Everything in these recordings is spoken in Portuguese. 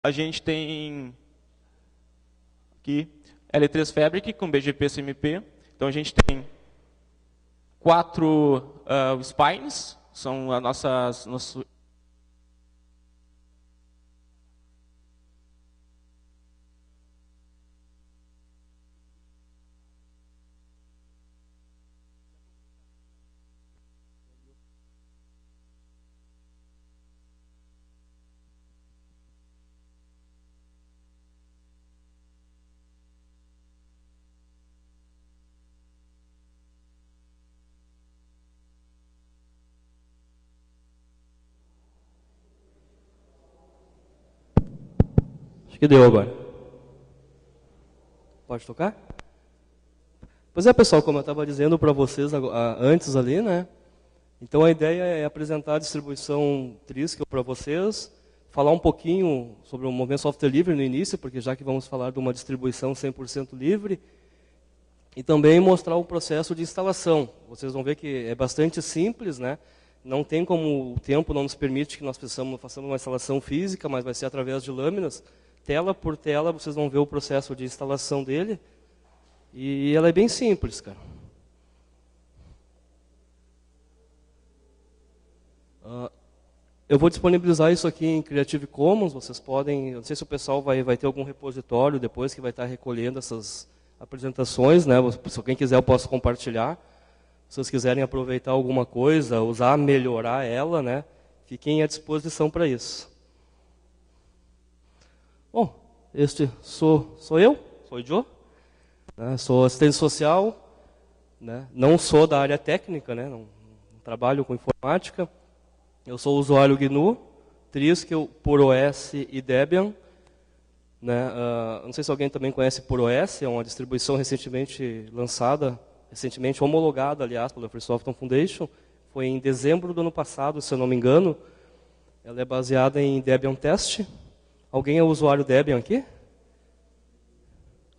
A gente tem aqui L3 Fabric com BGP CMP. Então a gente tem 4 spines, são as nossas Acho que deu agora. Pode tocar? Pois é, pessoal, como eu estava dizendo para vocês antes ali, né? Então a ideia é apresentar a distribuição Triskel para vocês, falar um pouquinho sobre o movimento software livre no início, porque já que vamos falar de uma distribuição 100% livre, e também mostrar o processo de instalação. Vocês vão ver que é bastante simples, né? Não tem como, o tempo não nos permite que nós façamos uma instalação física, mas vai ser através de lâminas. Tela por tela, vocês vão ver o processo de instalação dele. E ela é bem simples, cara. Eu vou disponibilizar isso aqui em Creative Commons. Vocês podem, não sei se o pessoal vai ter algum repositório depois que vai estar recolhendo essas apresentações, né? Se alguém quiser, eu posso compartilhar. Se vocês quiserem aproveitar alguma coisa, usar, melhorar ela, né? Fiquem à disposição para isso. Bom, este sou eu, sou o Joe, né? Sou assistente social, né? Não sou da área técnica, né? Não trabalho com informática. Eu sou usuário GNU, Triskel, PurOS e Debian. Né? Não sei se alguém também conhece PurOS, é uma distribuição recentemente lançada, recentemente homologada, aliás, pela Free Software Foundation. Foi em dezembro do ano passado, se eu não me engano. Ela é baseada em Debian Test. Alguém é usuário Debian aqui?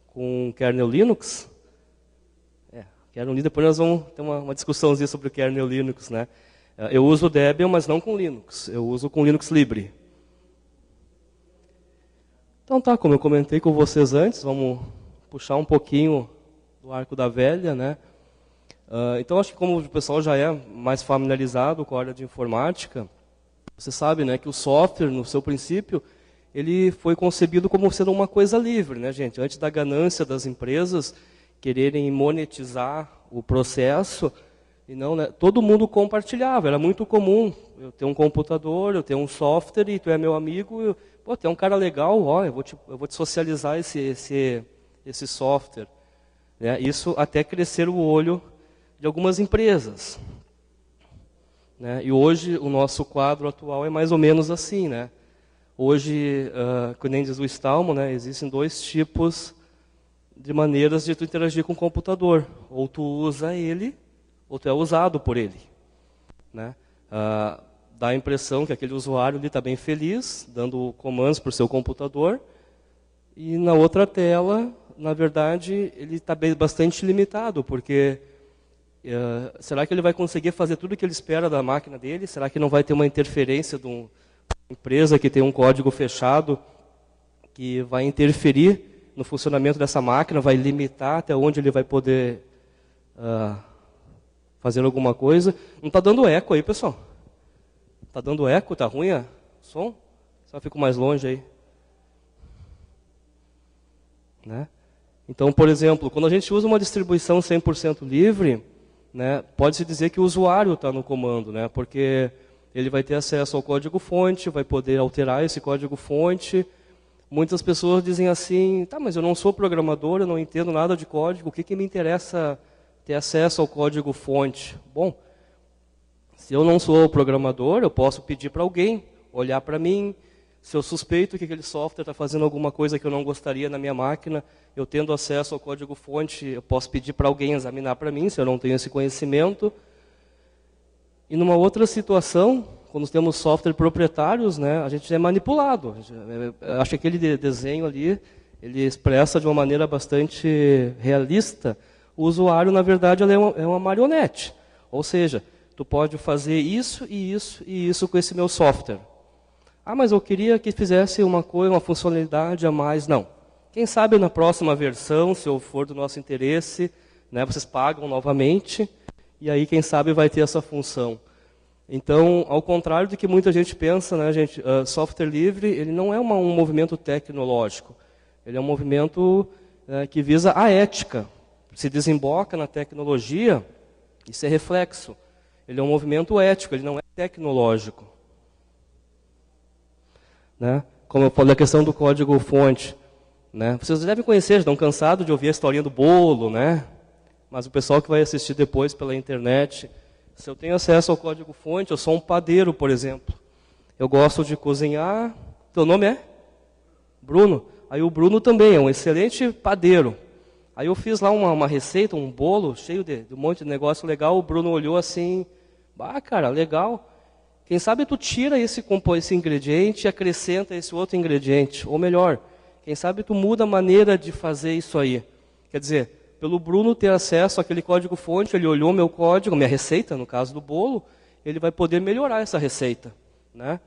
Com kernel Linux? Kernel Linux, depois nós vamos ter uma discussãozinha sobre o kernel Linux, né? Eu uso Debian, mas não com Linux. Eu uso com Linux Libre. Então tá, como eu comentei com vocês antes, vamos puxar um pouquinho do arco da velha, né? Então acho que como o pessoal já é mais familiarizado com a área de informática, você sabe, né, que o software, no seu princípio, ele foi concebido como sendo uma coisa livre, né, gente? Antes da ganância das empresas quererem monetizar o processo, e não, né, todo mundo compartilhava, era muito comum. Eu tenho um computador, eu tenho um software, e tu é meu amigo, pô, tu é um cara legal, ó, eu vou te socializar esse software. Né? Isso até crescer o olho de algumas empresas. Né? E hoje o nosso quadro atual é mais ou menos assim, né? Hoje, como nem diz o Stallman, né, existem 2 tipos de maneiras de tu interagir com o computador. Ou tu usa ele, ou tu é usado por ele. Né? Dá a impressão que aquele usuário está bem feliz, dando comandos para o seu computador, e na outra tela, na verdade, ele está bastante limitado, porque será que ele vai conseguir fazer tudo o que ele espera da máquina dele? Será que não vai ter uma interferência de uma empresa que tem um código fechado que vai interferir no funcionamento dessa máquina, vai limitar até onde ele vai poder fazer alguma coisa? Não está dando eco aí, pessoal? Está dando eco? Está ruim o som? Só fico mais longe aí. Né? Então, por exemplo, quando a gente usa uma distribuição 100% livre, né, pode-se dizer que o usuário está no comando, né, porque ele vai ter acesso ao código-fonte, vai poder alterar esse código-fonte. Muitas pessoas dizem assim, tá, mas eu não sou programador, eu não entendo nada de código, o que me interessa ter acesso ao código-fonte? Bom, se eu não sou programador, eu posso pedir para alguém olhar para mim. Se eu suspeito que aquele software está fazendo alguma coisa que eu não gostaria na minha máquina, eu tendo acesso ao código-fonte, eu posso pedir para alguém examinar para mim, se eu não tenho esse conhecimento. E numa outra situação, quando temos software proprietários, né, a gente é manipulado. Acho que aquele desenho ali, ele expressa de uma maneira bastante realista. O usuário, na verdade, ele é uma marionete. Ou seja, tu pode fazer isso e isso e isso com esse meu software. Ah, mas eu queria que fizesse uma coisa, uma funcionalidade a mais. Não. Quem sabe na próxima versão, se for do nosso interesse, né, vocês pagam novamente, e aí quem sabe vai ter essa função. Então, ao contrário do que muita gente pensa, né, gente, software livre ele não é um movimento tecnológico. Ele é um movimento que visa a ética. Se desemboca na tecnologia, isso é reflexo. Ele é um movimento ético, ele não é tecnológico. Né? Como eu falei, a questão do código-fonte. Né? Vocês devem conhecer, já estão cansados de ouvir a historinha do bolo, né? Mas o pessoal que vai assistir depois pela internet, se eu tenho acesso ao código-fonte, eu sou um padeiro, por exemplo. Eu gosto de cozinhar. Teu nome é? Bruno. Aí o Bruno também é um excelente padeiro. Aí eu fiz lá uma receita, um bolo cheio de um monte de negócio legal. O Bruno olhou assim, cara, legal. Quem sabe tu tira esse ingrediente e acrescenta esse outro ingrediente. Ou melhor, quem sabe tu muda a maneira de fazer isso aí. Quer dizer, pelo Bruno ter acesso àquele código-fonte, ele olhou meu código, minha receita, no caso do bolo, ele vai poder melhorar essa receita. Né?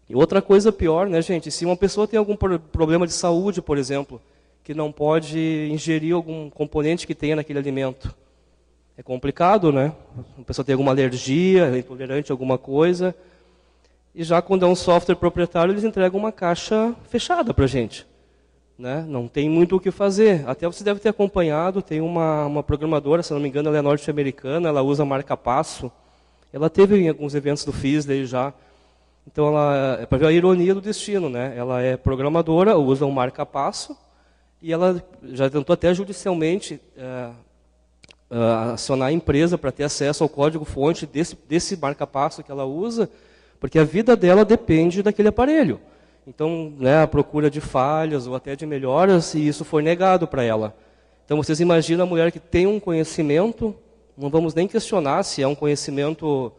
E outra coisa pior, né, gente? Se uma pessoa tem algum problema de saúde, por exemplo, que não pode ingerir algum componente que tenha naquele alimento. É complicado, né? A pessoa tem alguma alergia, é intolerante a alguma coisa. E já quando é um software proprietário, eles entregam uma caixa fechada para a gente. Né? Não tem muito o que fazer. Até você deve ter acompanhado, tem uma programadora, se não me engano, ela é norte-americana, ela usa marca-passo. Ela teve em alguns eventos do FISDA já. Então, é para ver a ironia do destino. Né? Ela é programadora, usa um marca-passo, e ela já tentou até judicialmente acionar a empresa para ter acesso ao código-fonte desse marca-passo que ela usa, porque a vida dela depende daquele aparelho. Então, né, a procura de falhas ou até de melhoras, se isso for negado para ela. Então, vocês imaginam a mulher que tem um conhecimento, não vamos nem questionar se é um conhecimento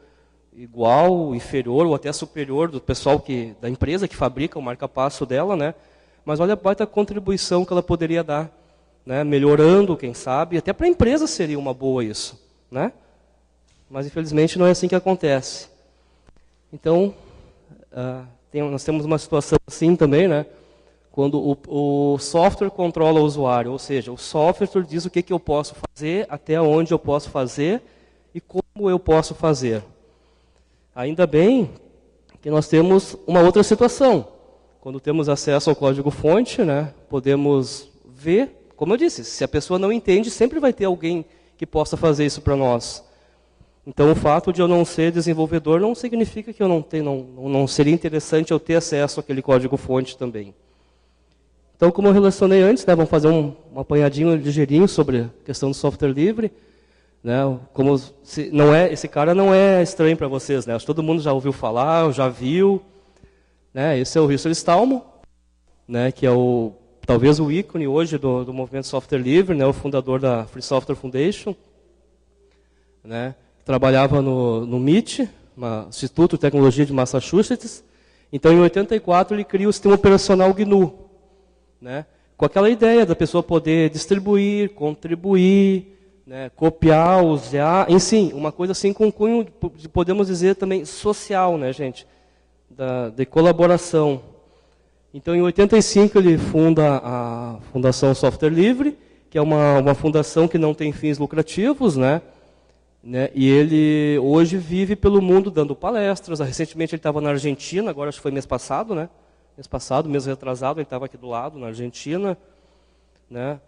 igual, inferior ou até superior do pessoal da empresa que fabrica o marca-passo dela, né? Mas olha a baita contribuição que ela poderia dar, né? Melhorando, quem sabe, até para a empresa seria uma boa isso, né? Mas infelizmente não é assim que acontece. Então, nós temos uma situação assim também, né? Quando o software controla o usuário, ou seja, o software diz o que eu posso fazer, até onde eu posso fazer e como eu posso fazer. Ainda bem que nós temos uma outra situação. Quando temos acesso ao código-fonte, né, podemos ver, como eu disse, se a pessoa não entende, sempre vai ter alguém que possa fazer isso para nós. Então, o fato de eu não ser desenvolvedor não significa que eu não seria interessante eu ter acesso àquele código-fonte também. Então, como eu relacionei antes, né, vamos fazer um apanhadinho ligeirinho sobre a questão do software livre. Né, esse cara não é estranho para vocês, né? Acho que todo mundo já ouviu falar, já viu. Né? Esse é o Russell Stallman, né, que é talvez o ícone hoje do movimento software livre, né, o fundador da Free Software Foundation. Né? Trabalhava no MIT, Instituto de Tecnologia de Massachusetts. Então, em 84, ele cria o sistema operacional GNU. Né? Com aquela ideia da pessoa poder distribuir, contribuir, né? Copiar, usar, enfim, uma coisa assim com cunho, podemos dizer também, social, né, gente? De colaboração. Então, em 85, ele funda a Fundação Software Livre, que é uma fundação que não tem fins lucrativos, né? E ele hoje vive pelo mundo dando palestras. Recentemente ele estava na Argentina, agora acho que foi mês passado, né? Mês retrasado, ele estava aqui do lado, na Argentina. Né?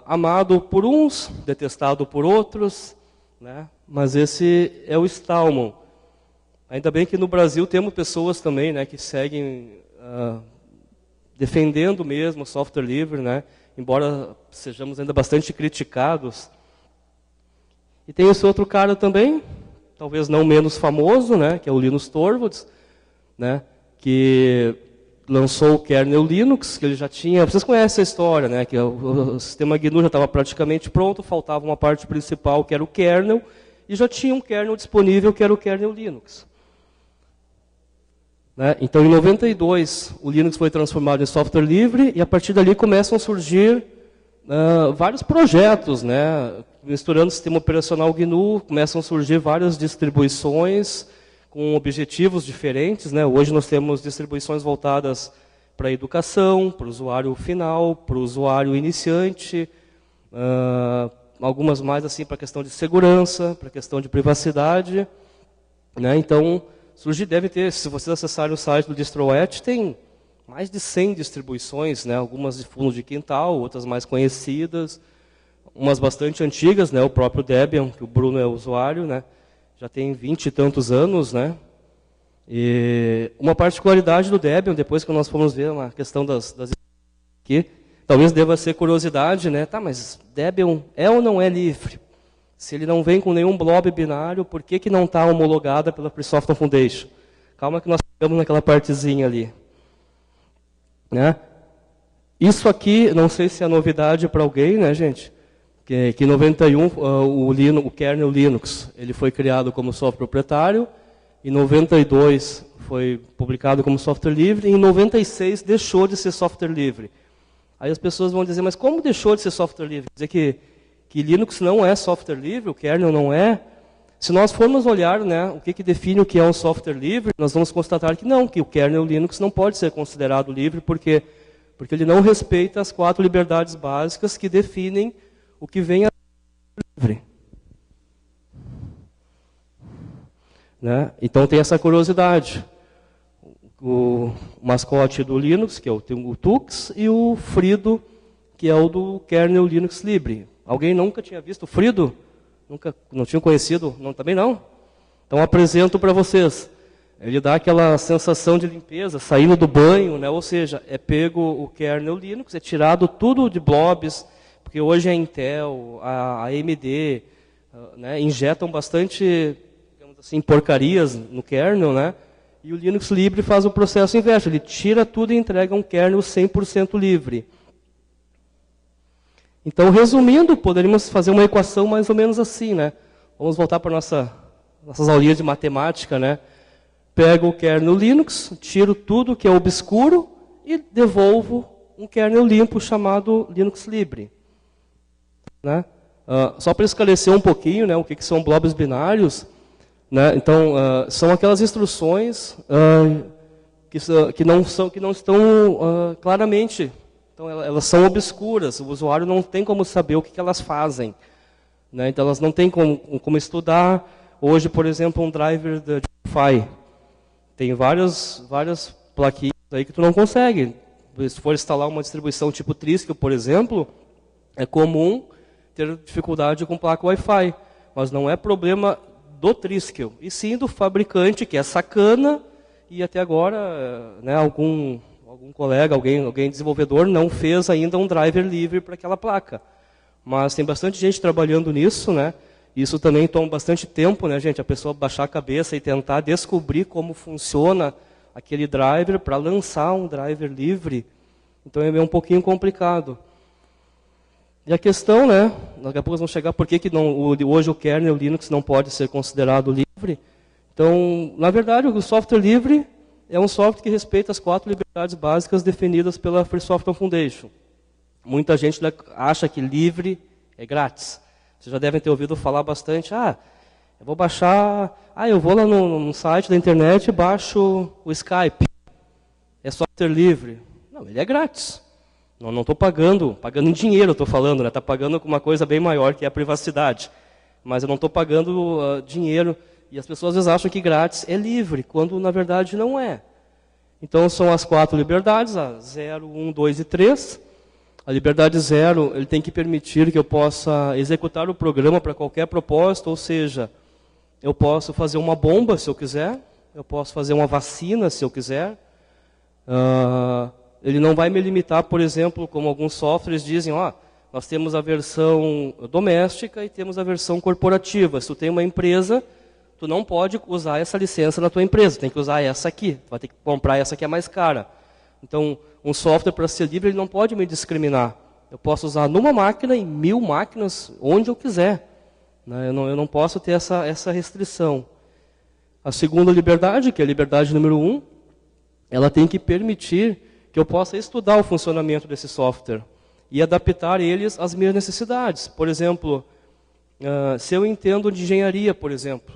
Amado por uns, detestado por outros, né? Mas esse é o Stallman. Ainda bem que no Brasil temos pessoas também, né, que seguem defendendo mesmo o software livre, né? Embora sejamos ainda bastante criticados. E tem esse outro cara também, talvez não menos famoso, né, que é o Linus Torvalds, né, que lançou o kernel Linux, que ele já tinha... Vocês conhecem a história, né, que o sistema GNU já estava praticamente pronto, faltava uma parte principal, que era o kernel, e já tinha um kernel disponível, que era o kernel Linux. Né? Então, em 92, o Linux foi transformado em software livre, e a partir dali começam a surgir vários projetos, né? Misturando o sistema operacional GNU, começam a surgir várias distribuições, com objetivos diferentes, né? Hoje nós temos distribuições voltadas para a educação, para o usuário final, para o usuário iniciante, algumas mais assim para a questão de segurança, para a questão de privacidade, né? Então, deve ter, se vocês acessarem o site do DistroEt, tem mais de 100 distribuições, né? Algumas de fundo de quintal, outras mais conhecidas, umas bastante antigas, né? O próprio Debian, que o Bruno é usuário, né? Já tem 20 e tantos anos, né? E uma particularidade do Debian, depois que nós fomos ver uma questão das aqui, talvez deva ser curiosidade, né? Tá, mas Debian é ou não é livre? Se ele não vem com nenhum blob binário, por que não está homologada pela Free Software Foundation? Calma que nós chegamos naquela partezinha ali. Né? Isso aqui, não sei se é novidade para alguém, né, gente? Que em 91 o kernel Linux ele foi criado como software proprietário, em 92 foi publicado como software livre, e em 96 deixou de ser software livre. Aí as pessoas vão dizer, mas como deixou de ser software livre? Quer dizer que Linux não é software livre, o kernel não é? Se nós formos olhar, né, o que define o que é um software livre, nós vamos constatar que não, que o kernel Linux não pode ser considerado livre, porque ele não respeita as 4 liberdades básicas que definem o que vem a ser livre. Né? Então tem essa curiosidade. O mascote do Linux, que é o Tux, e o Frido, que é o do kernel Linux Libre. Alguém nunca tinha visto o Frido? Nunca, não tinham conhecido? Não, também não? Então apresento para vocês. Ele dá aquela sensação de limpeza, saindo do banho, né? Ou seja, é pego o kernel Linux, é tirado tudo de blobs, porque hoje a Intel, a AMD, né, injetam bastante, digamos assim, porcarias no kernel, né? E o Linux Libre faz o processo inverso, ele tira tudo e entrega um kernel 100% livre. Então, resumindo, poderíamos fazer uma equação mais ou menos assim, né? Vamos voltar para nossas aulinhas de matemática, né? Pego o kernel Linux, tiro tudo que é obscuro e devolvo um kernel limpo chamado Linux Libre. Né? Só para esclarecer um pouquinho, né, o que são blobs binários, né? Então, são aquelas instruções que não estão claramente... Então, elas são obscuras, o usuário não tem como saber o que elas fazem. Né? Então, elas não têm como estudar. Hoje, por exemplo, um driver de Wi-Fi. Tem várias plaquinhas aí que tu não consegue. Se for instalar uma distribuição tipo Triskel, por exemplo, é comum ter dificuldade com placa Wi-Fi. Mas não é problema do Triskel, e sim do fabricante, que é sacana, e até agora, né, algum colega, alguém desenvolvedor não fez ainda um driver livre para aquela placa. Mas tem bastante gente trabalhando nisso, né? Isso também toma bastante tempo, né, gente? A pessoa baixar a cabeça e tentar descobrir como funciona aquele driver para lançar um driver livre. Então é um pouquinho complicado. E a questão, né? Daqui a pouco vamos chegar por que hoje o kernel Linux não pode ser considerado livre. Então, na verdade, o software livre é um software que respeita as 4 liberdades básicas definidas pela Free Software Foundation. Muita gente acha que livre é grátis. Vocês já devem ter ouvido falar bastante, eu vou baixar, eu vou lá no site da internet e baixo o Skype. É software livre. Não, ele é grátis. Não estou pagando em dinheiro, estou falando, né? Está pagando com uma coisa bem maior, que é a privacidade. Mas eu não estou pagando dinheiro. E as pessoas às vezes acham que grátis é livre, quando na verdade não é. Então são as 4 liberdades, a 0, 1, 2 e 3. A liberdade 0, ele tem que permitir que eu possa executar o programa para qualquer propósito, ou seja, eu posso fazer uma bomba se eu quiser, eu posso fazer uma vacina se eu quiser. Ele não vai me limitar, por exemplo, como alguns softwares dizem, nós temos a versão doméstica e temos a versão corporativa. Se tu tem uma empresa, tu não pode usar essa licença na tua empresa, tem que usar essa aqui, tu vai ter que comprar essa que é mais cara. Então, um software para ser livre, ele não pode me discriminar. Eu posso usar numa máquina, em 1000 máquinas, onde eu quiser. Né? Eu não posso ter essa restrição. A segunda liberdade, que é a liberdade número 1, ela tem que permitir que eu possa estudar o funcionamento desse software e adaptar eles às minhas necessidades. Por exemplo, se eu entendo de engenharia, por exemplo,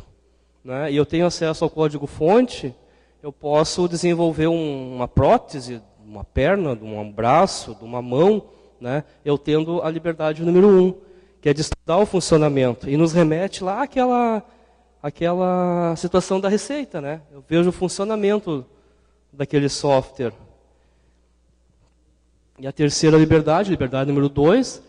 né, e eu tenho acesso ao código-fonte, eu posso desenvolver uma prótese, uma perna, de um braço, de uma mão, né, eu tendo a liberdade número 1, que é de estudar o funcionamento. E nos remete lá àquela situação da receita, né? Eu vejo o funcionamento daquele software. E a terceira liberdade número 2,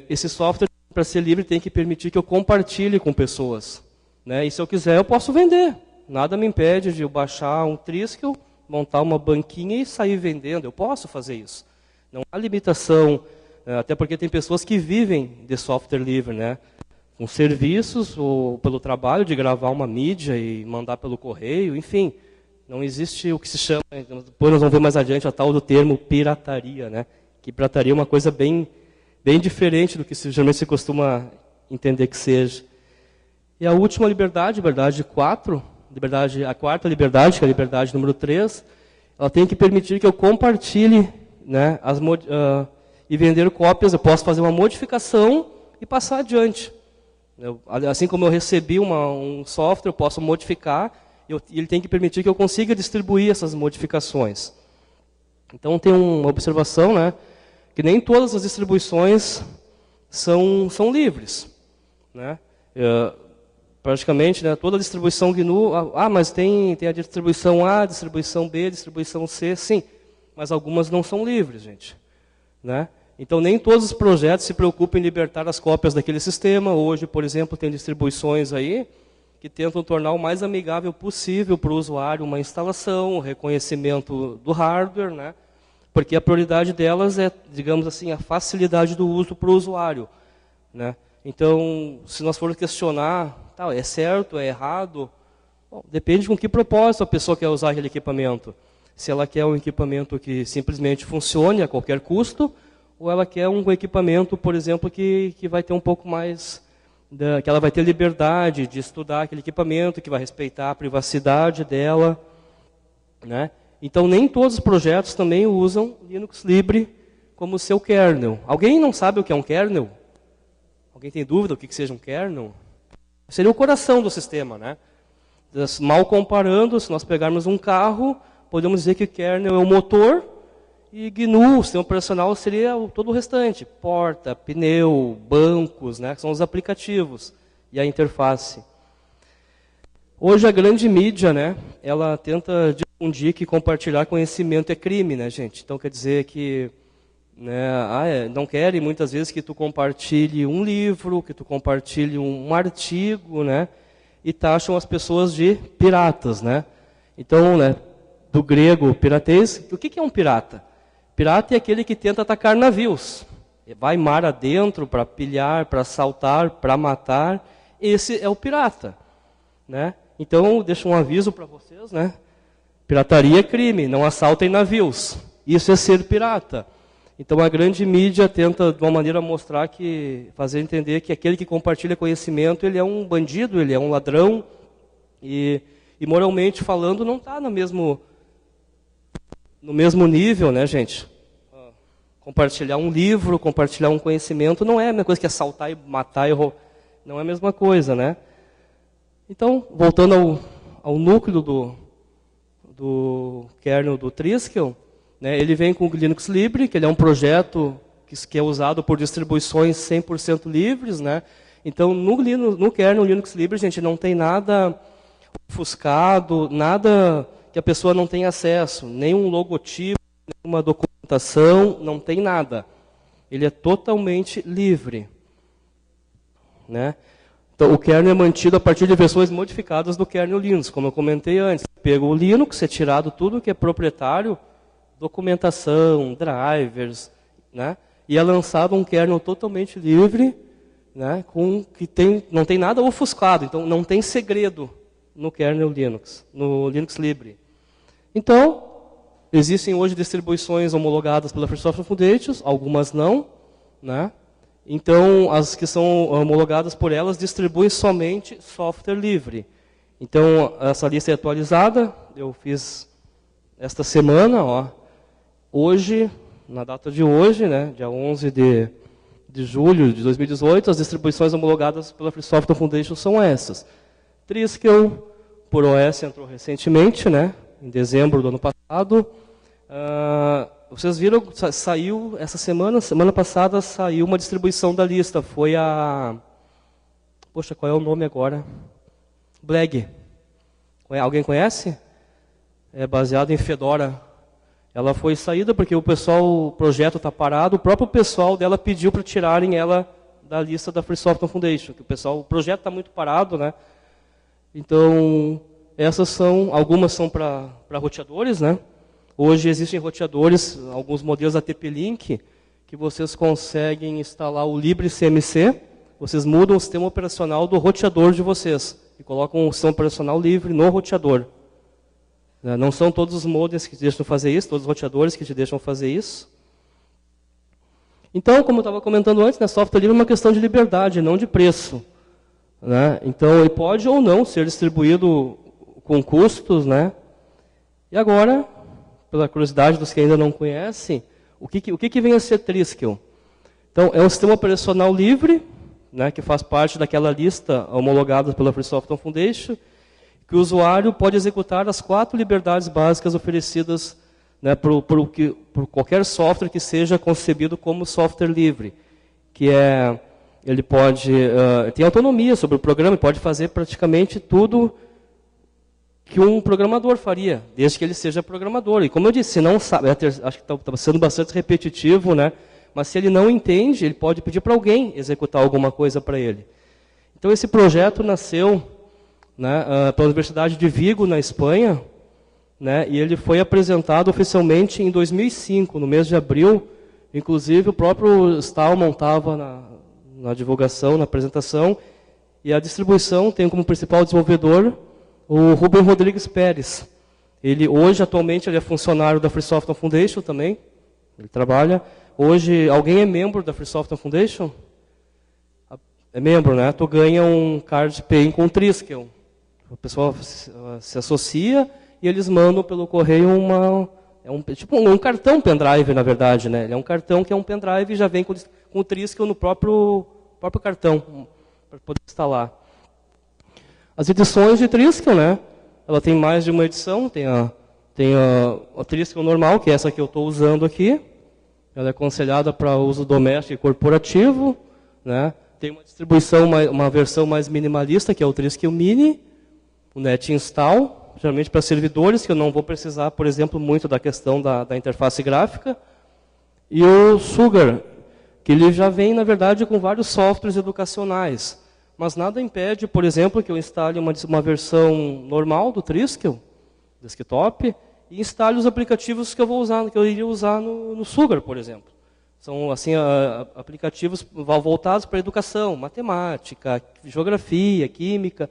esse software, para ser livre, tem que permitir que eu compartilhe com pessoas, né? E se eu quiser, eu posso vender. Nada me impede de eu baixar um Triskel, montar uma banquinha e sair vendendo. Eu posso fazer isso. Não há limitação, até porque tem pessoas que vivem de software livre, né? Com serviços ou pelo trabalho de gravar uma mídia e mandar pelo correio, enfim. Não existe o que se chama, depois nós vamos ver mais adiante, a tal do termo pirataria, né? Que pirataria é uma coisa bem diferente do que geralmente se costuma entender que seja. E a última liberdade 4, a quarta liberdade, que é a liberdade número 3, ela tem que permitir que eu compartilhe, né, e vender cópias. Eu posso fazer uma modificação e passar adiante. Assim como eu recebi um software, eu posso modificar, e ele tem que permitir que eu consiga distribuir essas modificações. Então tem uma observação, né, que nem todas as distribuições são livres, né? Praticamente, né, toda a distribuição GNU, mas tem a distribuição A, distribuição B, distribuição C, sim, mas algumas não são livres, gente, né? Então nem todos os projetos se preocupam em libertar as cópias daquele sistema. Hoje, por exemplo, tem distribuições aí que tentam tornar o mais amigável possível para o usuário uma instalação, o reconhecimento do hardware, né? Porque a prioridade delas é, digamos assim, a facilidade do uso para o usuário, né? Então, se nós formos questionar, é certo, é errado, bom, depende com que propósito a pessoa quer usar aquele equipamento. Se ela quer um equipamento que simplesmente funcione a qualquer custo, ou ela quer um equipamento, por exemplo, que vai ter um pouco mais, que ela vai ter liberdade de estudar aquele equipamento, que vai respeitar a privacidade dela, né? Então, nem todos os projetos também usam Linux Libre como seu kernel. Alguém não sabe o que é um kernel? Alguém tem dúvida do que seja um kernel? Seria o coração do sistema, né? Mal comparando, se nós pegarmos um carro, podemos dizer que o kernel é o motor e GNU, o sistema operacional, seria todo o restante. Porta, pneu, bancos, né? Que são os aplicativos e a interface. Hoje a grande mídia, né? Ela tenta difundir que compartilhar conhecimento é crime, né, gente? Então quer dizer que, né, não querem muitas vezes que tu compartilhe um livro, que tu compartilhe um artigo, né? E taxam as pessoas de piratas, né? Então, né, do grego piratês, o que é um pirata? Pirata é aquele que tenta atacar navios. Vai mar adentro para pilhar, para assaltar, para matar. Esse é o pirata, né? Então, deixo um aviso para vocês, né? Pirataria é crime, não assaltem navios. Isso é ser pirata. Então, a grande mídia tenta, de uma maneira, fazer entender que aquele que compartilha conhecimento, ele é um bandido, ele é um ladrão. E moralmente falando, não está no mesmo nível, né, gente? Compartilhar um livro, compartilhar um conhecimento, não é a mesma coisa que assaltar e matar e roubar. Não é a mesma coisa, né? Então, voltando ao núcleo do kernel do Triskel, né, ele vem com o Linux Libre, que ele é um projeto que é usado por distribuições 100% livres, né? Então, no kernel Linux Libre, gente, não tem nada ofuscado, nada que a pessoa não tenha acesso, nenhum logotipo, nenhuma documentação, não tem nada. Ele é totalmente livre, né? Então, o kernel é mantido a partir de versões modificadas do kernel Linux, como eu comentei antes. Pega o Linux, é tirado tudo que é proprietário, documentação, drivers, né? E é lançado um kernel totalmente livre, né? Não tem nada ofuscado, então não tem segredo no kernel Linux, no Linux Libre. Então, existem hoje distribuições homologadas pela Free Software Foundation, algumas não, né? Então, as que são homologadas por elas distribuem somente software livre. Então, essa lista é atualizada, eu fiz esta semana, ó. Hoje, na data de hoje, né, dia 11 de julho de 2018, as distribuições homologadas pela Free Software Foundation são essas. Triskel, por OS, entrou recentemente, né? Em dezembro do ano passado. Vocês viram, saiu essa semana passada saiu uma distribuição da lista. Foi a... Poxa, qual é o nome agora? Bleg. Alguém conhece? É baseado em Fedora. Ela foi saída porque o projeto está parado. O próprio pessoal dela pediu para tirarem ela da lista da Free Software Foundation. Que o projeto está muito parado, né? Então, algumas são para roteadores, né? Hoje existem roteadores, alguns modelos da TP-Link, que vocês conseguem instalar o LibreCMC, vocês mudam o sistema operacional do roteador de vocês e colocam o sistema operacional livre no roteador. Não são todos os modems que te deixam fazer isso, todos os roteadores que te deixam fazer isso. Então, como eu estava comentando antes, software livre é uma questão de liberdade, não de preço. Então, ele pode ou não ser distribuído com custos. E agora, pela curiosidade dos que ainda não conhecem, o que vem a ser Triskel? Então, é um sistema operacional livre, que faz parte daquela lista homologada pela Free Software Foundation, que o usuário pode executar as 4 liberdades básicas oferecidas por qualquer software que seja concebido como software livre, que é, ele pode tem autonomia sobre o programa, pode fazer praticamente tudo que um programador faria, desde que ele seja programador. E como eu disse, se não sabe, acho que está sendo bastante repetitivo, mas se ele não entende, ele pode pedir para alguém executar alguma coisa para ele. Então esse projeto nasceu pela Universidade de Vigo, na Espanha, e ele foi apresentado oficialmente em 2005, no mês de abril. Inclusive o próprio Stallman estava na divulgação, na apresentação, e a distribuição tem como principal desenvolvedor o Rubem Rodrigues Pérez. Atualmente, ele é funcionário da Free Software Foundation também. Ele trabalha. Hoje, alguém é membro da Free Software Foundation? É membro, né? Tu ganha um card paying com Triskel. O pessoal se associa e eles mandam pelo correio tipo um cartão pendrive, na verdade, Ele é um cartão que é um pendrive e já vem com o Triskel no próprio cartão para poder instalar. As edições de Triskel, ela tem mais de uma edição. Tem a Triskel normal, que é essa que eu estou usando aqui. Ela é aconselhada para uso doméstico e corporativo. Tem uma distribuição, uma versão mais minimalista, que é o Triskel Mini, o Net Install, geralmente para servidores, que eu não vou precisar, por exemplo, muito da questão da interface gráfica. E o Sugar, que ele já vem, na verdade, com vários softwares educacionais. Mas nada impede, por exemplo, que eu instale uma versão normal do Triskel, desktop, e instale os aplicativos que eu iria usar no Sugar, por exemplo. São assim, aplicativos voltados para educação, matemática, geografia, química.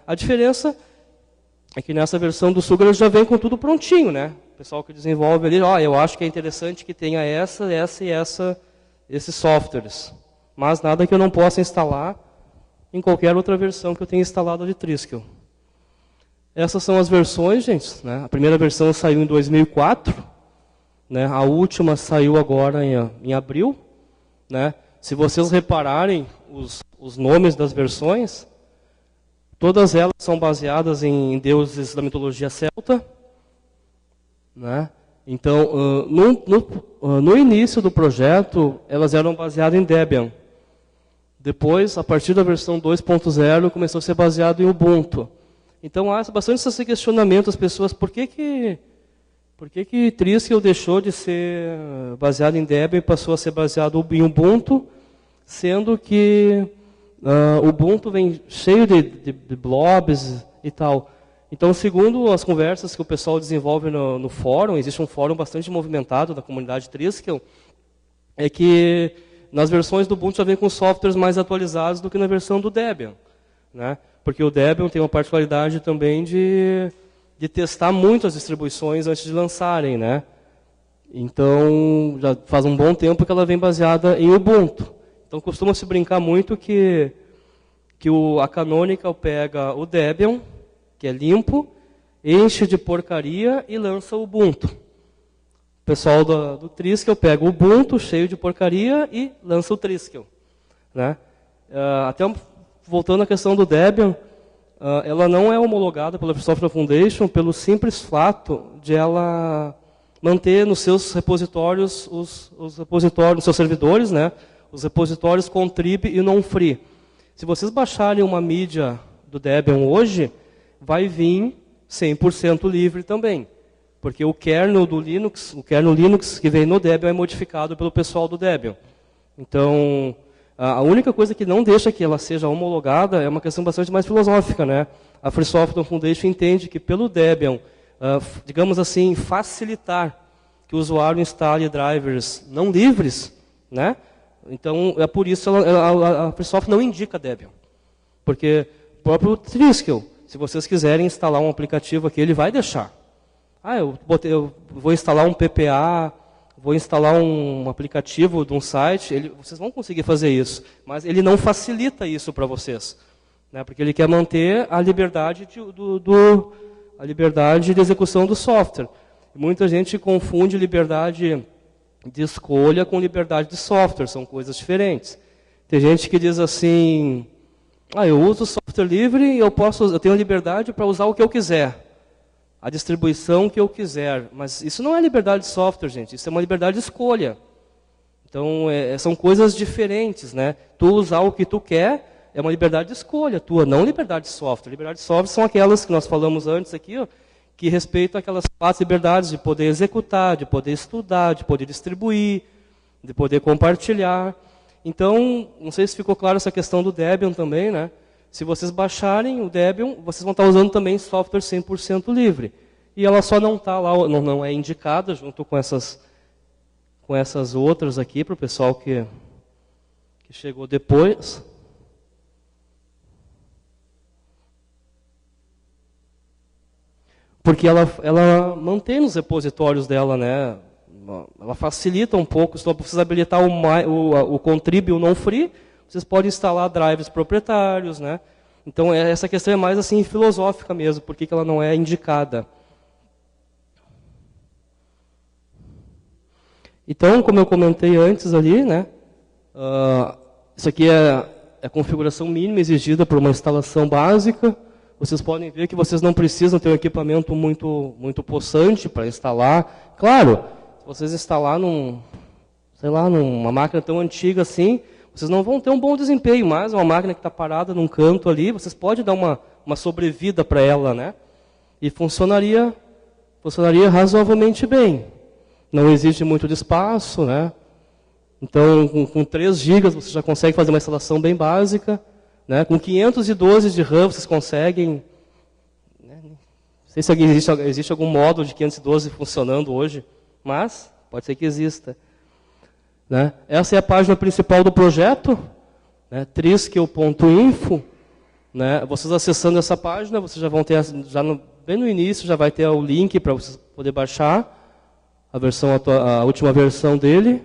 A diferença é que nessa versão do Sugar já vem com tudo prontinho. O pessoal que desenvolve ali, eu acho que é interessante que tenha esses softwares. Mas nada que eu não possa instalar em qualquer outra versão que eu tenha instalado de Triskel. Essas são as versões, gente. A primeira versão saiu em 2004. A última saiu agora em abril. Se vocês repararem os nomes das versões, todas elas são baseadas em deuses da mitologia celta. Então, no início do projeto, elas eram baseadas em Debian. Depois, a partir da versão 2.0, começou a ser baseado em Ubuntu. Então, há bastante esse questionamento, as pessoas, por que Triskel deixou de ser baseado em Debian e passou a ser baseado em Ubuntu, sendo que Ubuntu vem cheio de blobs e tal. Então, segundo as conversas que o pessoal desenvolve no fórum, existe um fórum bastante movimentado da comunidade Triskel, é que nas versões do Ubuntu já vem com softwares mais atualizados do que na versão do Debian. Porque o Debian tem uma particularidade também de testar muito as distribuições antes de lançarem. Então, já faz um bom tempo que ela vem baseada em Ubuntu. Então, costuma-se brincar muito que a Canonical pega o Debian, que é limpo, enche de porcaria e lança o Ubuntu. O pessoal do Triskel pega o Ubuntu, cheio de porcaria, e lança o Triskel. Até voltando à questão do Debian, ela não é homologada pela Free Software Foundation pelo simples fato de ela manter nos seus repositórios, os repositórios, nos seus servidores, né, os repositórios contrib e non-free. Se vocês baixarem uma mídia do Debian hoje, vai vir 100% livre também. Porque o kernel do Linux, o kernel Linux que vem no Debian é modificado pelo pessoal do Debian. Então, a única coisa que não deixa que ela seja homologada é uma questão bastante mais filosófica, né? A Free Software Foundation entende que pelo Debian, digamos assim, facilitar que o usuário instale drivers não livres, né? Então, é por isso a Free Software não indica Debian. Porque o próprio Triskel, se vocês quiserem instalar um aplicativo aqui, ele vai deixar. Eu vou instalar um PPA, vou instalar um aplicativo de um site, vocês vão conseguir fazer isso. Mas ele não facilita isso para vocês. Né? Porque ele quer manter a liberdade a liberdade de execução do software. Muita gente confunde liberdade de escolha com liberdade de software, são coisas diferentes. Tem gente que diz assim, eu uso software livre e eu tenho liberdade para usar o que eu quiser, a distribuição que eu quiser. Mas isso não é liberdade de software, gente, isso é uma liberdade de escolha. Então, são coisas diferentes, né? Tu usar o que tu quer é uma liberdade de escolha tua, não liberdade de software. Liberdade de software são aquelas que nós falamos antes aqui, que respeitam aquelas 4 liberdades de poder executar, de poder estudar, de poder distribuir, de poder compartilhar. Então, não sei se ficou claro essa questão do Debian também, né? Se vocês baixarem o Debian, vocês vão estar usando também software 100% livre. E ela só não está lá, não é indicada junto com essas outras aqui, para o pessoal que chegou depois. Porque ela mantém nos repositórios dela, né? Ela facilita um pouco. Se não precisa habilitar o contrib e o non-free, vocês podem instalar drivers proprietários, né? Então, essa questão é mais assim filosófica mesmo, por que ela não é indicada. Então, como eu comentei antes ali, né? Isso aqui é a configuração mínima exigida para uma instalação básica. Vocês podem ver que vocês não precisam ter um equipamento muito possante para instalar. Claro, se vocês instalar numa máquina tão antiga assim, vocês não vão ter um bom desempenho, mas uma máquina que está parada num canto ali, vocês podem dar uma sobrevida para ela, né? E funcionaria razoavelmente bem. Não exige muito de espaço, né? Então, com 3 GB você já consegue fazer uma instalação bem básica. Né? Com 512 de RAM vocês conseguem... Né? Não sei se existe algum modo de 512 funcionando hoje, mas pode ser que exista. Né? Essa é a página principal do projeto, né? Triskel.info. Né? Vocês acessando essa página, vocês já vão ter, bem no início, já vai ter o link para vocês poderem baixar a última versão dele.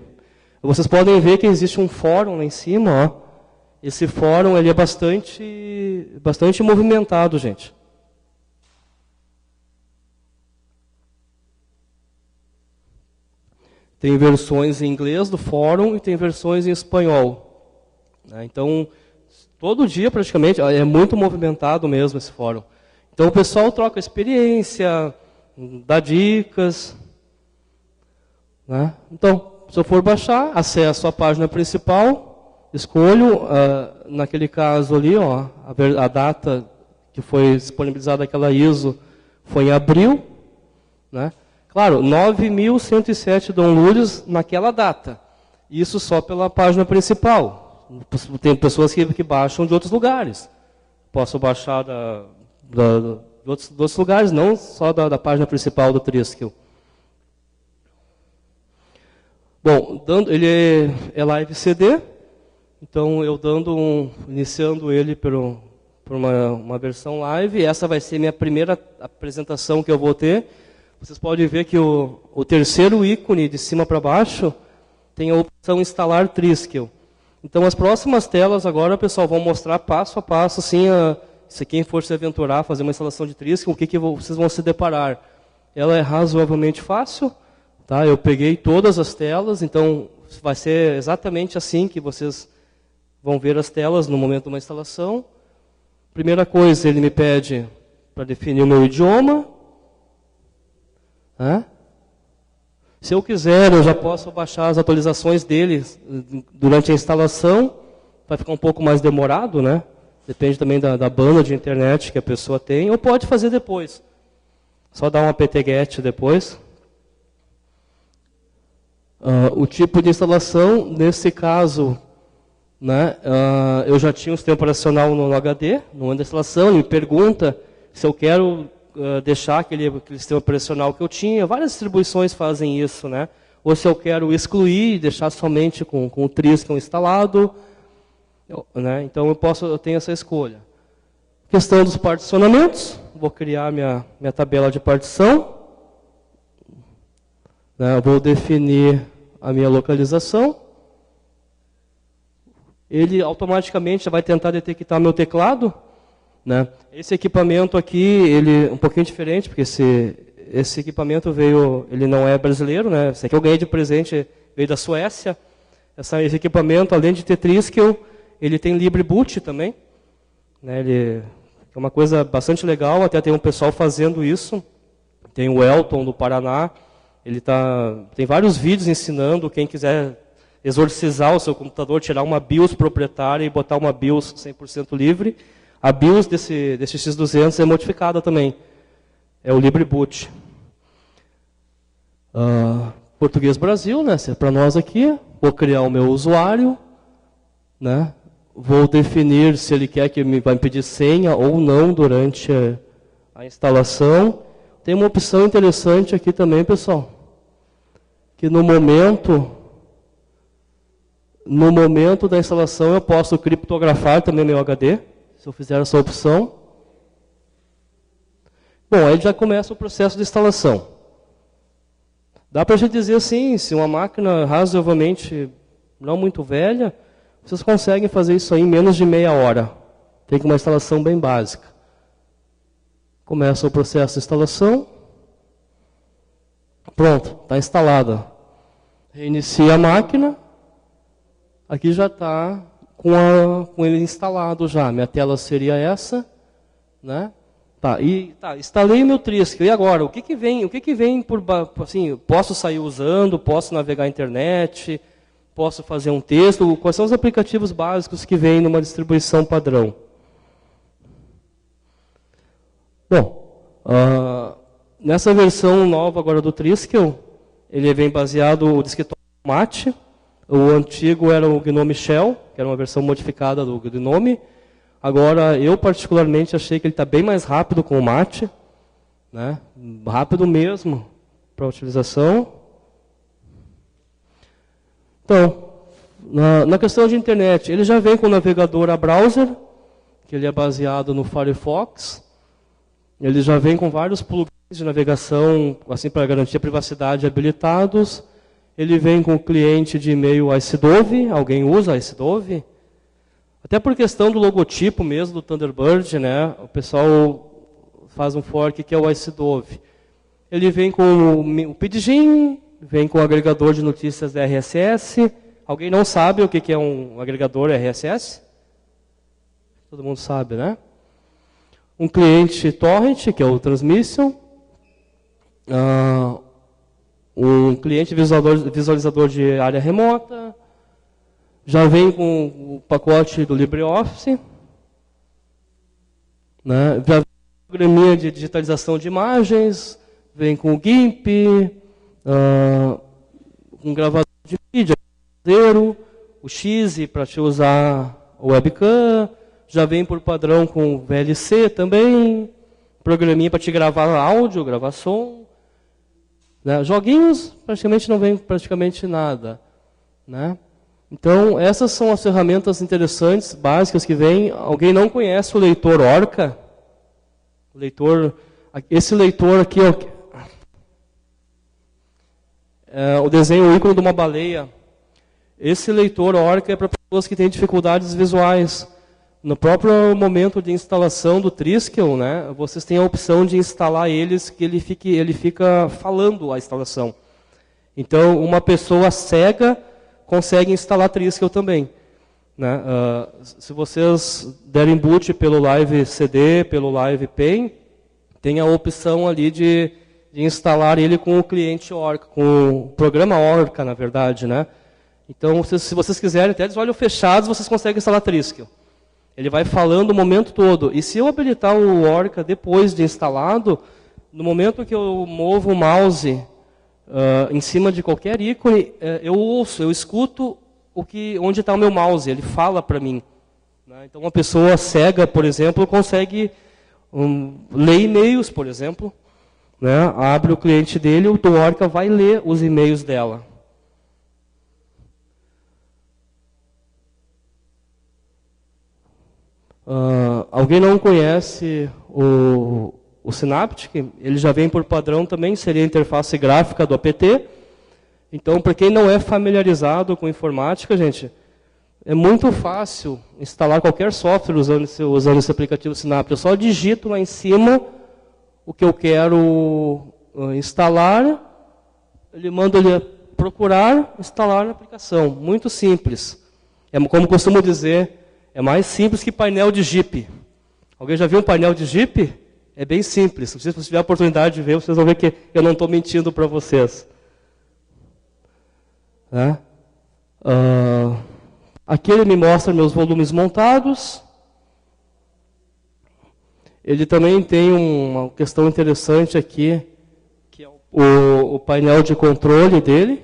Vocês podem ver que existe um fórum lá em cima, ó. Esse fórum ele é bastante movimentado, gente. Tem versões em inglês do fórum e tem versões em espanhol. Então, todo dia praticamente, é muito movimentado mesmo esse fórum. Então o pessoal troca experiência, dá dicas. Né? Então, se eu for baixar, acesso à página principal. Escolho, naquele caso ali, a data que foi disponibilizada aquela ISO foi em abril. Né? Claro, 9.107 downloads naquela data. Isso só pela página principal. Tem pessoas que baixam de outros lugares. Posso baixar de outros lugares, não só da página principal do Triskel. Bom, ele é live CD. Então, eu iniciando ele por uma versão live, essa vai ser minha primeira apresentação que eu vou ter. Vocês podem ver que o terceiro ícone de cima para baixo tem a opção instalar Triskel. Então, as próximas telas agora, pessoal, vão mostrar passo a passo, assim, se quem for se aventurar a fazer uma instalação de Triskel, o que vocês vão se deparar. Ela é razoavelmente fácil, tá? Eu peguei todas as telas, então vai ser exatamente assim que vocês vão ver as telas no momento de uma instalação. Primeira coisa, ele me pede para definir o meu idioma. Se eu quiser, eu já posso baixar as atualizações dele durante a instalação. Vai ficar um pouco mais demorado, né? Depende também da banda de internet que a pessoa tem. Ou pode fazer depois. Só dar um apt-get depois. O tipo de instalação, nesse caso, né, eu já tinha um sistema operacional no HD, no ano da instalação. Ele me pergunta se eu quero deixar aquele sistema operacional que eu tinha. Várias distribuições fazem isso, né? Ou se eu quero excluir e deixar somente com o Triskel instalado. Né? Então eu tenho essa escolha. Questão dos particionamentos. Vou criar minha tabela de partição. Né? Eu vou definir a minha localização. Ele automaticamente já vai tentar detectar meu teclado. Né? Esse equipamento aqui, ele é um pouquinho diferente, porque esse equipamento ele não é brasileiro, né? Esse aqui eu ganhei de presente, veio da Suécia. Esse equipamento, além de ter Triskel, ele tem LibreBoot também. Né? Ele é uma coisa bastante legal, até tem um pessoal fazendo isso. Tem o Elton, do Paraná. Ele tem vários vídeos ensinando, quem quiser exorcizar o seu computador, tirar uma BIOS proprietária e botar uma BIOS 100% livre. A BIOS desse X200 é modificada também. É o LibreBoot. Português Brasil, né? Se é para nós aqui. Vou criar o meu usuário. Né? Vou definir se ele quer que vai me pedir senha ou não durante a instalação. Tem uma opção interessante aqui também, pessoal. Que no momento da instalação eu posso criptografar também meu HD, se eu fizer essa opção. Bom, aí já começa o processo de instalação. Dá para a gente dizer assim, se uma máquina razoavelmente não muito velha, vocês conseguem fazer isso aí em menos de meia hora. Tem uma instalação bem básica. Começa o processo de instalação. Pronto, está instalada. Reinicia a máquina. Aqui já está com ele instalado já. Minha tela seria essa. Né? Instalei meu Triskel. E agora? O que vem por assim, posso sair usando, posso navegar na internet, posso fazer um texto. Quais são os aplicativos básicos que vêm numa distribuição padrão? Bom, nessa versão nova agora do Triskel, ele vem baseado no desktop Mate. O antigo era o Gnome Shell, que era uma versão modificada do Gnome. Agora, eu particularmente achei que ele está bem mais rápido com o Mate. Né? Rápido mesmo para a utilização. Então, na questão de internet, ele já vem com o navegador a browser, que ele é baseado no Firefox. Ele já vem com vários plugins de navegação, assim para garantir a privacidade, habilitados. Ele vem com o cliente de e-mail Icedove. Alguém usa Icedove? Até por questão do logotipo mesmo do Thunderbird, né? O pessoal faz um fork que é o Icedove. Ele vem com o Pidgin, vem com o agregador de notícias da RSS. Alguém não sabe o que é um agregador RSS? Todo mundo sabe, né? Um cliente torrent, que é o Transmission. Um cliente visualizador de área remota. Já vem com o pacote do LibreOffice. Né? Já vem com o programinha de digitalização de imagens. Vem com o GIMP. Um gravador de vídeo. O X para te usar o webcam. Já vem por padrão com VLC também. Programinha para te gravar áudio, gravar som. Né? Joguinhos, praticamente não vem praticamente nada. Né? Então, essas são as ferramentas interessantes, básicas que vêm. Alguém não conhece o leitor Orca? Esse leitor aqui é o desenho, o ícone de uma baleia. Esse leitor Orca é para pessoas que têm dificuldades visuais. No próprio momento de instalação do Triskel, né, vocês têm a opção de instalar eles, que ele fica falando a instalação. Então, uma pessoa cega consegue instalar Triskel também. né? Se vocês derem boot pelo Live CD, pelo Live Pen, tem a opção ali de instalar ele com o cliente Orca, com o programa Orca, na verdade, né? Então, se vocês quiserem, até de olhos fechados, vocês conseguem instalar Triskill. Ele vai falando o momento todo. E se eu habilitar o Orca depois de instalado, no momento que eu movo o mouse em cima de qualquer ícone, eu ouço, eu escuto onde está o meu mouse, ele fala para mim. Né? Então, uma pessoa cega, por exemplo, consegue ler e-mails, por exemplo. Né? Abre o cliente dele, o Orca vai ler os e-mails dela. Alguém não conhece o Synaptic? Ele já vem por padrão também, seria a interface gráfica do apt. Então, para quem não é familiarizado com informática, gente, é muito fácil instalar qualquer software usando esse aplicativo Synaptic. Eu só digito lá em cima o que eu quero instalar, ele manda ele procurar, instalar a aplicação. Muito simples. Como costumo dizer, é mais simples que painel de Jeep. Alguém já viu um painel de Jeep? É bem simples. Se vocês tiverem a oportunidade de ver, vocês vão ver que eu não estou mentindo para vocês. Né? Aqui ele me mostra meus volumes montados. Ele também tem uma questão interessante aqui, que é o painel de controle dele,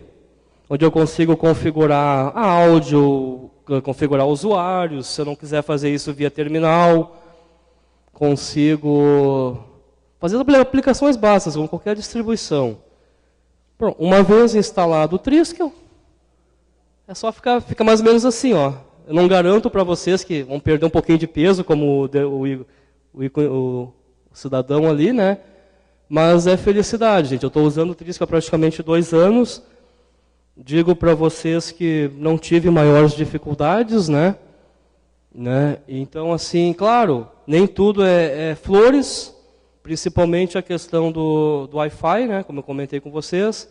onde eu consigo configurar áudio, configurar usuários, se eu não quiser fazer isso via terminal, consigo fazer aplicações básicas, com qualquer distribuição. Pronto, uma vez instalado o Triskill, é só ficar mais ou menos assim, ó. Eu não garanto para vocês que vão perder um pouquinho de peso, como o cidadão ali, né? Mas é felicidade, gente. Eu estou usando o Triskill há praticamente 2 anos. Digo para vocês que não tive maiores dificuldades, né? Então, assim, claro, nem tudo é flores, principalmente a questão do Wi-Fi, né? Como eu comentei com vocês.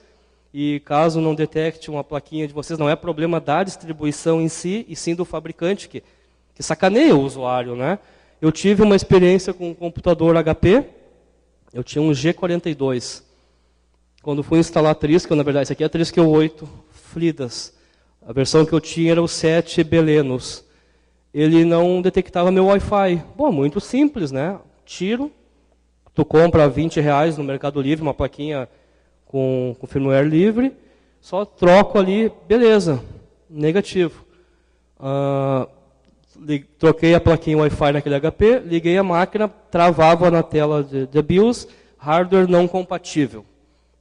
E caso não detecte uma plaquinha de vocês, não é problema da distribuição em si, e sim do fabricante que sacaneia o usuário, né? Eu tive uma experiência com um computador HP, eu tinha um G42. Quando fui instalar a Triskill, na verdade, esse aqui é a Triskill 8 Flidas. A versão que eu tinha era o 7 Belenos. Ele não detectava meu Wi-Fi. Bom, muito simples, né? Tiro, tu compra R$20 no Mercado Livre, uma plaquinha com firmware livre, só troco ali, beleza, negativo. Troquei a plaquinha Wi-Fi naquele HP, liguei a máquina, travava na tela de BIOS, hardware não compatível.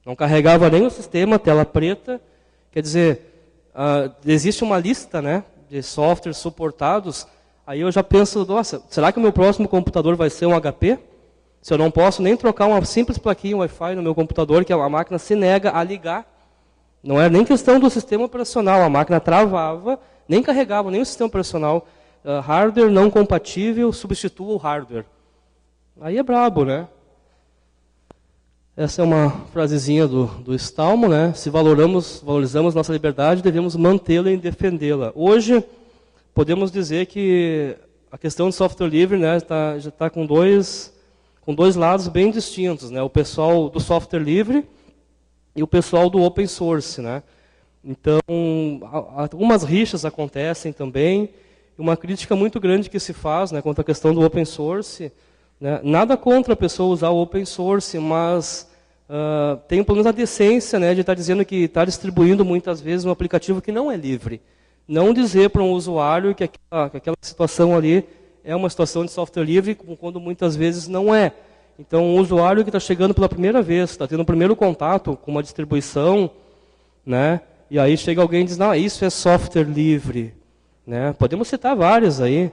Não carregava nem o sistema, tela preta. Quer dizer, existe uma lista, né, de softwares suportados. Aí eu já penso, nossa, será que o meu próximo computador vai ser um HP? Se eu não posso nem trocar uma simples plaquinha Wi-Fi no meu computador, que a máquina se nega a ligar. Não era nem questão do sistema operacional, a máquina travava, nem carregava nem o sistema operacional. Hardware não compatível, substitua o hardware. Aí é brabo, né? Essa é uma frasezinha do Stallman, né? Se valorizamos nossa liberdade, devemos mantê-la e defendê-la. Hoje, podemos dizer que a questão de software livre, né, já está com dois lados bem distintos, né? O pessoal do software livre e o pessoal do open source, né? Então, algumas rixas acontecem também, uma crítica muito grande que se faz, né, quanto à questão do open source, né? Nada contra a pessoa usar o open source, mas tem pelo menos a decência, né, de estar dizendo que está distribuindo muitas vezes um aplicativo que não é livre. Não dizer para um usuário que aquela situação ali é uma situação de software livre, quando muitas vezes não é. Então, um usuário que está chegando pela primeira vez, está tendo o primeiro contato com uma distribuição, né, e aí chega alguém e diz, não, isso é software livre. Né? Podemos citar várias aí.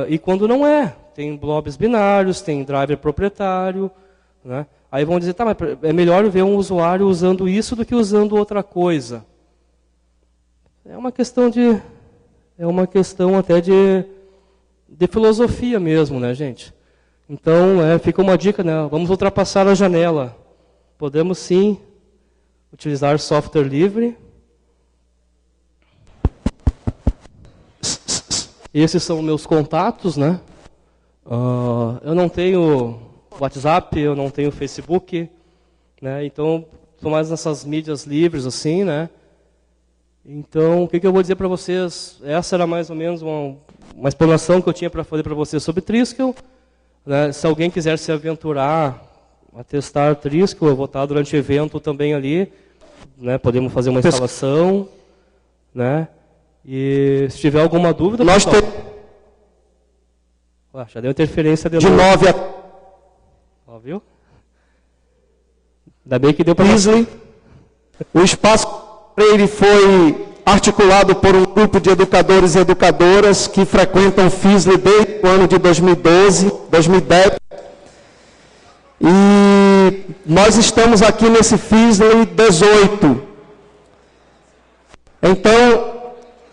E quando não é, tem blobs binários, tem driver proprietário. Né? Aí vão dizer, tá, mas é melhor ver um usuário usando isso do que usando outra coisa. É uma questão até de filosofia mesmo, né, gente? Então, fica uma dica, né? Vamos ultrapassar a janela. Podemos sim utilizar software livre. Esses são meus contatos, né? Eu não tenho WhatsApp, eu não tenho Facebook, né? Então, estou mais nessas mídias livres, assim, né? Então, o que eu vou dizer para vocês? Essa era mais ou menos uma explanação que eu tinha para fazer para vocês sobre Triskel. Né? Se alguém quiser se aventurar a testar Triskel, eu vou estar durante o evento também ali. Né? Podemos fazer uma instalação. Né? E se tiver alguma dúvida... Nós temos... Já deu interferência de 9 a... Ó, viu? Ainda bem que deu para... O espaço Freire foi articulado por um grupo de educadores e educadoras que frequentam o FISLE desde o ano de 2012, 2010. E nós estamos aqui nesse FISLE 18. Então,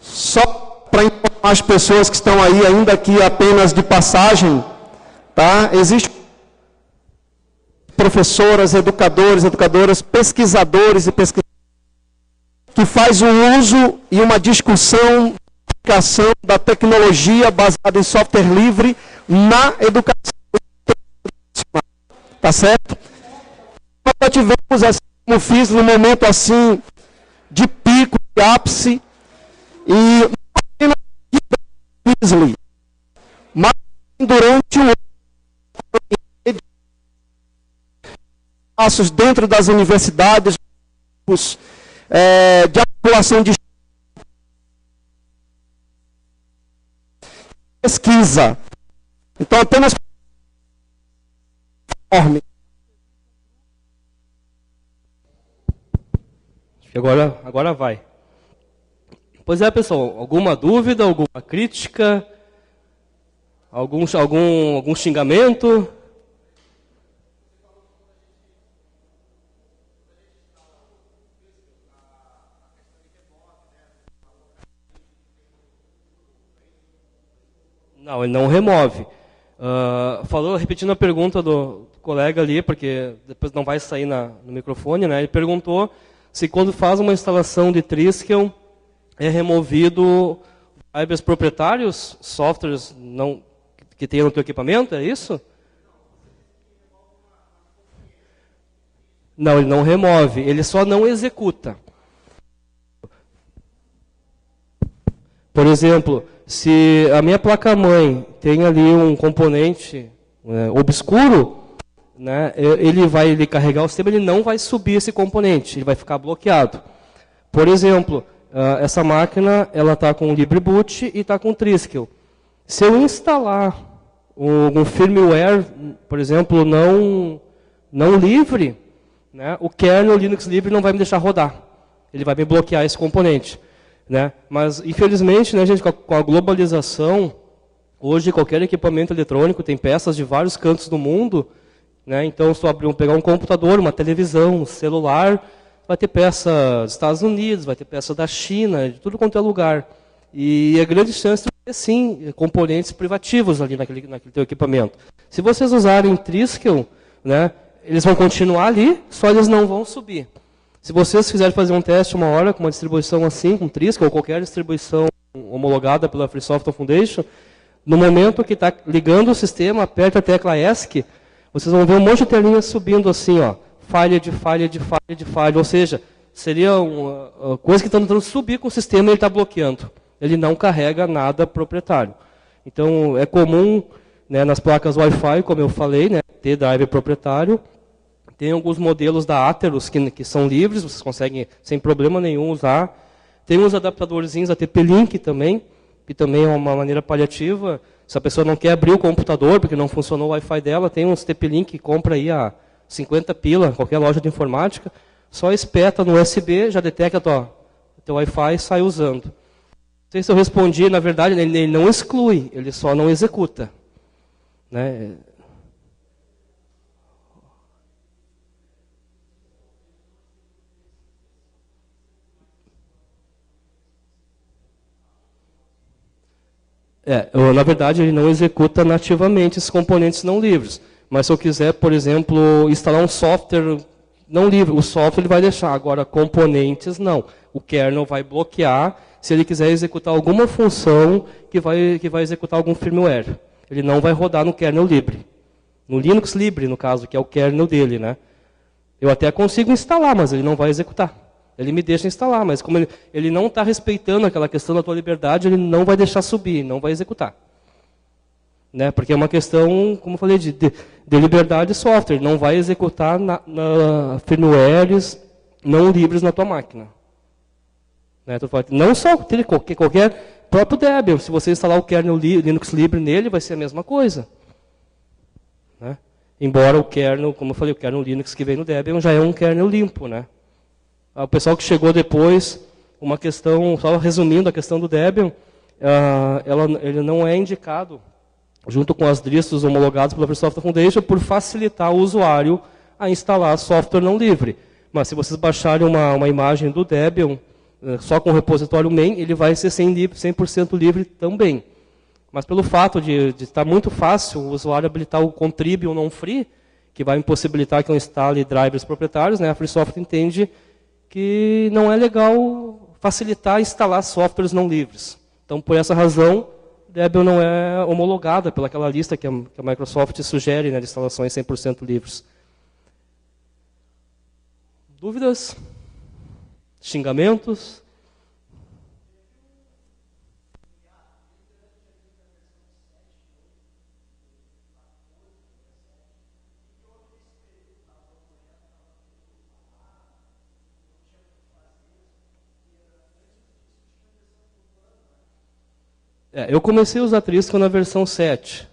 só para informar as pessoas que estão aí ainda aqui apenas de passagem, tá? Existem professoras, educadores, educadoras, pesquisadores e pesquisadoras que faz o uso e uma discussão da tecnologia baseada em software livre na educação. Tá certo? Nós tivemos, assim como fiz, num momento assim de pico, de ápice, e não apenas mas durante o passos dentro das universidades, de articulação de pesquisa. Então, apenas agora vai. Pois é, pessoal, alguma dúvida, alguma crítica, algum xingamento? Não, ele não remove. Repetindo a pergunta do colega ali, porque depois não vai sair no microfone, né? Ele perguntou se quando faz uma instalação de Triskel é removido drivers proprietários, softwares que tenham no teu equipamento, é isso? Não, ele não remove, ele só não executa. Por exemplo, se a minha placa-mãe tem ali um componente obscuro, né, ele vai carregar o sistema, ele não vai subir esse componente, ele vai ficar bloqueado. Por exemplo, essa máquina ela está com LibreBoot e está com Triskel. Se eu instalar um firmware, por exemplo, não livre, né, o kernel Linux livre não vai me deixar rodar. Ele vai me bloquear esse componente. Né? Mas, infelizmente, né, gente, com a globalização, hoje qualquer equipamento eletrônico tem peças de vários cantos do mundo. Né? Então, se eu pegar um computador, uma televisão, um celular, vai ter peça dos Estados Unidos, vai ter peça da China, de tudo quanto é lugar. E é grande chance de ter, sim, componentes privativos ali naquele teu equipamento. Se vocês usarem Triskel, né, eles vão continuar ali, só eles não vão subir. Se vocês fizerem fazer um teste uma hora com uma distribuição assim, com Triskel, ou qualquer distribuição homologada pela Free Software Foundation, no momento que está ligando o sistema, aperta a tecla ESC, vocês vão ver um monte de telinhas subindo assim, ó, falha de falha de falha de falha, ou seja, seria uma coisa que está tentando subir com o sistema e ele está bloqueando. Ele não carrega nada proprietário. Então, é comum, né, nas placas Wi-Fi, como eu falei, né, ter driver proprietário. Tem alguns modelos da Atheros que são livres, vocês conseguem sem problema nenhum usar. Tem uns adaptadorzinhos a TP-Link também, que também é uma maneira paliativa. Se a pessoa não quer abrir o computador, porque não funcionou o Wi-Fi dela, tem uns TP-Link que compra aí a 50 pila, qualquer loja de informática. Só espeta no USB, já detecta teu Wi-Fi e sai usando. Não sei se eu respondi, na verdade, ele não exclui, ele só não executa. Né? Na verdade, ele não executa nativamente esses componentes não livres. Mas se eu quiser, por exemplo, instalar um software não livre, o software ele vai deixar. Agora, componentes, não. O kernel vai bloquear se ele quiser executar alguma função que vai executar algum firmware. Ele não vai rodar no kernel livre. No Linux Libre, no caso, que é o kernel dele, né? Eu até consigo instalar, mas ele não vai executar. Ele me deixa instalar, mas como ele não está respeitando aquela questão da tua liberdade, ele não vai deixar subir, não vai executar. Né? Porque é uma questão, como eu falei, de liberdade de software. Ele não vai executar firmwares não livres na tua máquina. Né? Não só qualquer próprio Debian. Se você instalar o kernel Linux Libre nele, vai ser a mesma coisa. Né? Embora o kernel, como eu falei, o kernel Linux que vem no Debian já é um kernel limpo. Né? O pessoal que chegou depois, uma questão, só resumindo a questão do Debian, ele não é indicado, junto com as distros homologadas pela Free Software Foundation, por facilitar o usuário a instalar software não livre. Mas se vocês baixarem uma imagem do Debian, só com o repositório main, ele vai ser 100% livre também. Mas pelo fato de estar muito fácil o usuário habilitar o Contrib ou não free, que vai impossibilitar que eu instale drivers proprietários, né, a Free Software entende que não é legal facilitar instalar softwares não livres. Então, por essa razão, Debian não é homologada pelaquela lista que a Microsoft sugere, né, de instalações 100% livres. Dúvidas? Xingamentos? Eu comecei a usar Triskel na versão 7.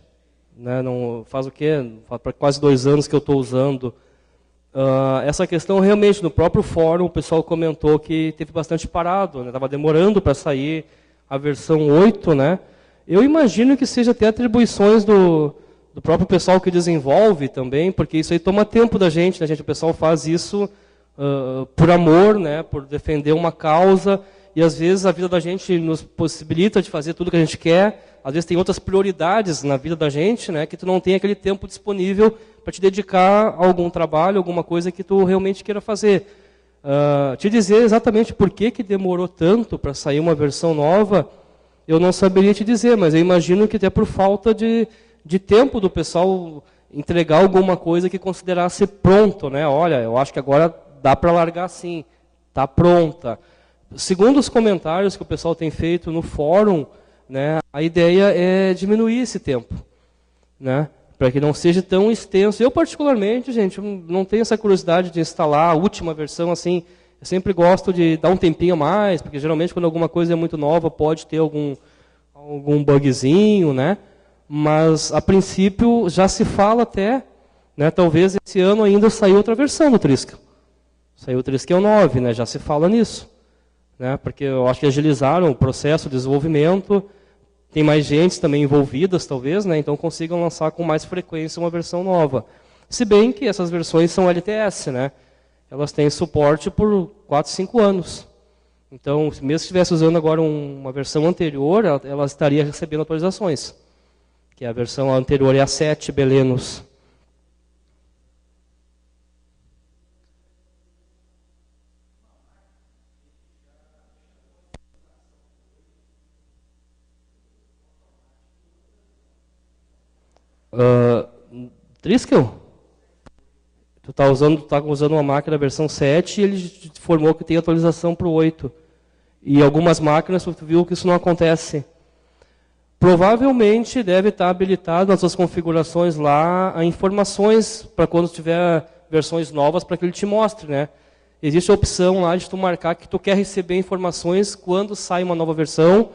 Né, não, faz o quê? Para quase 2 anos que eu estou usando. Essa questão realmente, no próprio fórum, o pessoal comentou que teve bastante parado. Estava demorando para sair a versão 8. Né? Eu imagino que seja até atribuições do próprio pessoal que desenvolve também, porque isso aí toma tempo da gente. Né, gente? O pessoal faz isso por amor, né, por defender uma causa. E às vezes a vida da gente nos possibilita de fazer tudo o que a gente quer. Às vezes tem outras prioridades na vida da gente, né, que tu não tem aquele tempo disponível para te dedicar a algum trabalho, alguma coisa que tu realmente queira fazer. Te dizer exatamente por que demorou tanto para sair uma versão nova, eu não saberia te dizer, mas eu imagino que até por falta de tempo do pessoal entregar alguma coisa que considerasse pronto. Né? Olha, eu acho que agora dá para largar assim, está pronta. Segundo os comentários que o pessoal tem feito no fórum, né, a ideia é diminuir esse tempo, né, para que não seja tão extenso. Eu, particularmente, gente, não tenho essa curiosidade de instalar a última versão assim. Eu sempre gosto de dar um tempinho a mais, porque geralmente quando alguma coisa é muito nova pode ter algum bugzinho, né? Mas, a princípio, já se fala até, né, talvez esse ano ainda saiu outra versão do Triskel. Saiu o Triskel 9, né, já se fala nisso. Né, porque eu acho que agilizaram o processo de desenvolvimento, tem mais gente também envolvidas, talvez, né, então consigam lançar com mais frequência uma versão nova. Se bem que essas versões são LTS, né, elas têm suporte por 4, 5 anos. Então, mesmo se estivesse usando agora uma versão anterior, ela estaria recebendo atualizações. Que a versão anterior é a 7, Belenos. Triskel? Tu tá usando uma máquina versão 7 e ele informou que tem atualização para o 8. E algumas máquinas tu viu que isso não acontece. Provavelmente deve estar habilitado nas suas configurações lá a informações para quando tiver versões novas para que ele te mostre, né? Existe a opção lá de tu marcar que tu quer receber informações quando sai uma nova versão,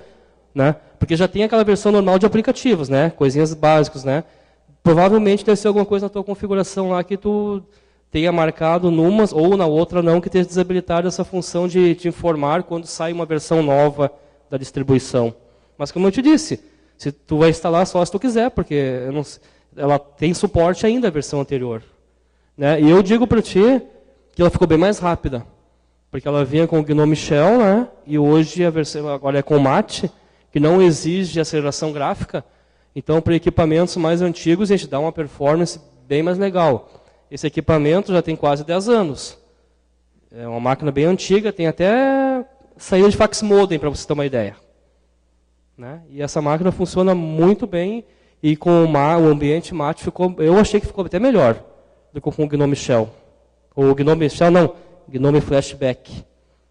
né? Porque já tem aquela versão normal de aplicativos, né? Coisinhas básicas, né? Provavelmente deve ser alguma coisa na tua configuração lá que tu tenha marcado numas ou na outra não, que tenha desabilitado essa função de te informar quando sai uma versão nova da distribuição. Mas como eu te disse, se tu vai instalar só se tu quiser, porque ela tem suporte ainda a versão anterior. Né? E eu digo para ti que ela ficou bem mais rápida, porque ela vinha com o GNOME Shell, né? E hoje a versão agora é com Mate, que não exige aceleração gráfica. Então, para equipamentos mais antigos, a gente dá uma performance bem mais legal. Esse equipamento já tem quase 10 anos. É uma máquina bem antiga, tem até saída de fax modem, para você ter uma ideia. Né? E essa máquina funciona muito bem, e com o ambiente mate eu achei que ficou até melhor do que com o Gnome Shell. O Gnome Shell não, Gnome Flashback,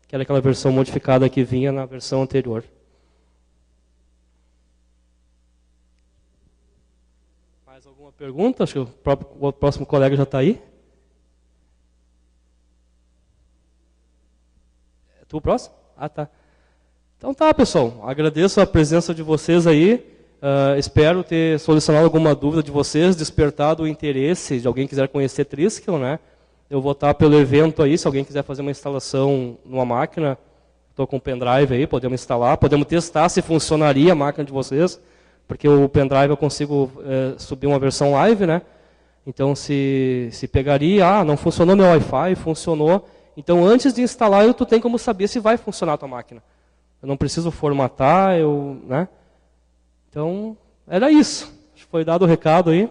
que era aquela versão modificada que vinha na versão anterior. Mais alguma pergunta? Acho que o próximo colega já está aí. É tu o próximo? Ah, tá. Então tá, pessoal. Agradeço a presença de vocês aí. Espero ter solucionado alguma dúvida de vocês, despertado o interesse de alguém que quiser conhecer Triskill, né? Eu vou estar pelo evento aí, se alguém quiser fazer uma instalação numa máquina, estou com o pendrive aí, podemos instalar, podemos testar se funcionaria a máquina de vocês, porque o pendrive eu consigo subir uma versão live, né? Então se pegaria, não funcionou meu Wi-Fi, funcionou. Então antes de instalar, tu tem como saber se vai funcionar a tua máquina. Eu não preciso formatar, né? Então, era isso. Acho que foi dado o recado aí.